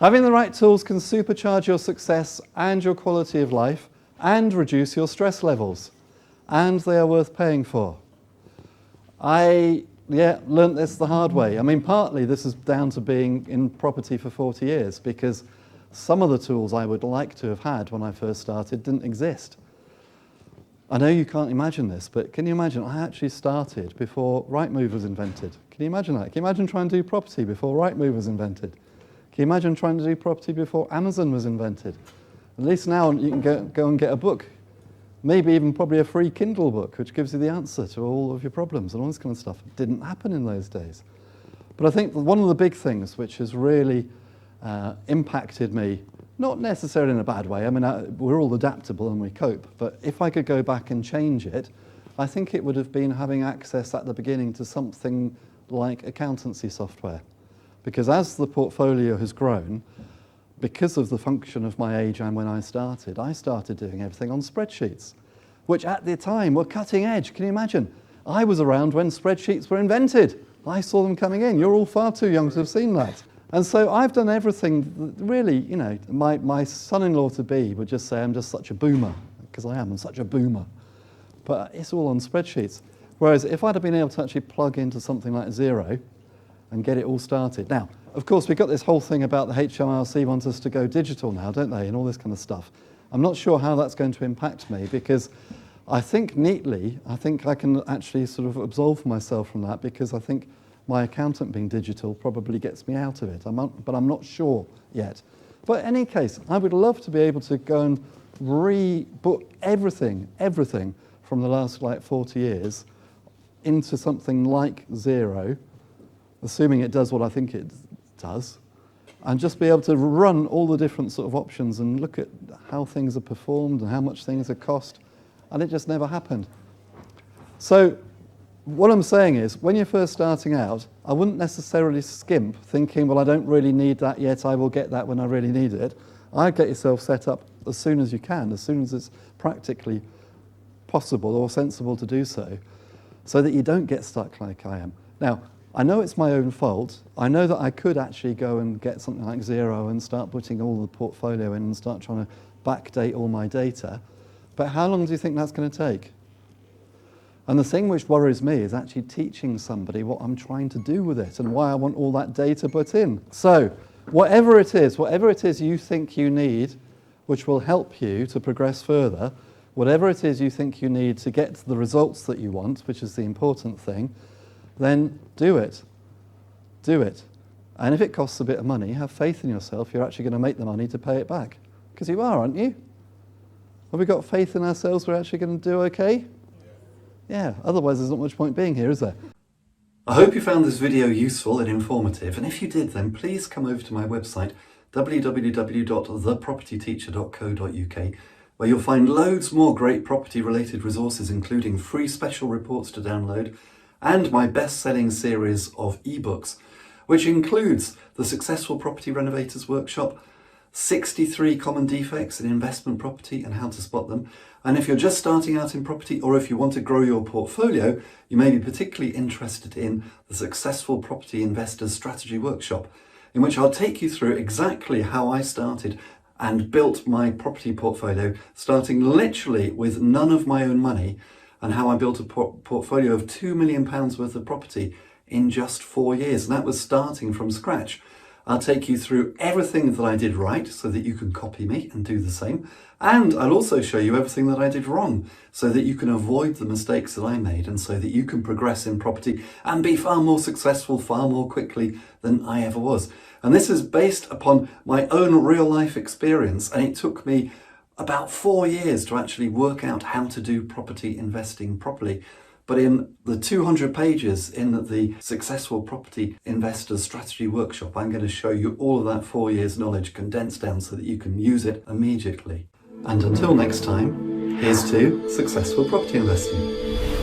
Having the right tools can supercharge your success and your quality of life and reduce your stress levels. And they are worth paying for. I learnt this the hard way. I mean, partly this is down to being in property for 40 years because some of the tools I would like to have had when I first started didn't exist. I know you can't imagine this, but can you imagine I actually started before Rightmove was invented? Can you imagine that? Can you imagine trying to do property before Rightmove was invented? Can you imagine trying to do property before Amazon was invented? At least now you can go and get a book. Maybe even probably a free Kindle book, which gives you the answer to all of your problems and all this kind of stuff. It didn't happen in those days. But I think one of the big things which has really impacted me, not necessarily in a bad way, I mean, we're all adaptable and we cope, but if I could go back and change it, I think it would have been having access at the beginning to something like accountancy software. Because as the portfolio has grown, because of the function of my age and when I started doing everything on spreadsheets, which at the time were cutting edge. Can you imagine? I was around when spreadsheets were invented. I saw them coming in. You're all far too young to have seen that. And so I've done everything, really, you know, my son-in-law-to-be would just say I'm just such a boomer, because I am, I'm such a boomer. But it's all on spreadsheets. Whereas if I'd have been able to actually plug into something like Xero and get it all started. Now, of course, we've got this whole thing about the HMRC want us to go digital now, don't they, and all this kind of stuff. I'm not sure how that's going to impact me, because I think I can actually sort of absolve myself from that, because I think my accountant being digital probably gets me out of it, but I'm not sure yet. But in any case, I would love to be able to go and rebook everything from the last like 40 years into something like Xero, assuming it does what I think it does, and just be able to run all the different sort of options and look at how things are performed and how much things are cost, and it just never happened. So what I'm saying is, when you're first starting out, I wouldn't necessarily skimp thinking, well, I don't really need that yet, I will get that when I really need it. I'd get yourself set up as soon as you can, as soon as it's practically possible or sensible to do so that you don't get stuck like I am. Now, I know it's my own fault. I know that I could actually go and get something like Xero and start putting all the portfolio in and start trying to backdate all my data. But how long do you think that's going to take? And the thing which worries me is actually teaching somebody what I'm trying to do with it and why I want all that data put in. So whatever it is you think you need, which will help you to progress further, whatever it is you think you need to get to the results that you want, which is the important thing, then do it. Do it. And if it costs a bit of money, have faith in yourself. You're actually going to make the money to pay it back. Because you are, aren't you? Have we got faith in ourselves we're actually going to do okay? Yeah, otherwise there's not much point being here, is there? I hope you found this video useful and informative, and if you did, then please come over to my website www.thepropertyteacher.co.uk, where you'll find loads more great property related resources, including free special reports to download and my best-selling series of ebooks, which includes the Successful Property Renovators Workshop, 63 common defects in investment property and how to spot them. And if you're just starting out in property, or if you want to grow your portfolio, you may be particularly interested in the Successful Property Investors Strategy Workshop, in which I'll take you through exactly how I started and built my property portfolio, starting literally with none of my own money, and how I built a portfolio of £2 million worth of property in just 4 years. And that was starting from scratch. I'll take you through everything that I did right so that you can copy me and do the same. And I'll also show you everything that I did wrong so that you can avoid the mistakes that I made and so that you can progress in property and be far more successful far more quickly than I ever was. And this is based upon my own real life experience, and it took me about 4 years to actually work out how to do property investing properly. But in the 200 pages in the Successful Property Investors Strategy Workshop, I'm going to show you all of that 4 years knowledge condensed down so that you can use it immediately. And until next time, here's to successful property investing.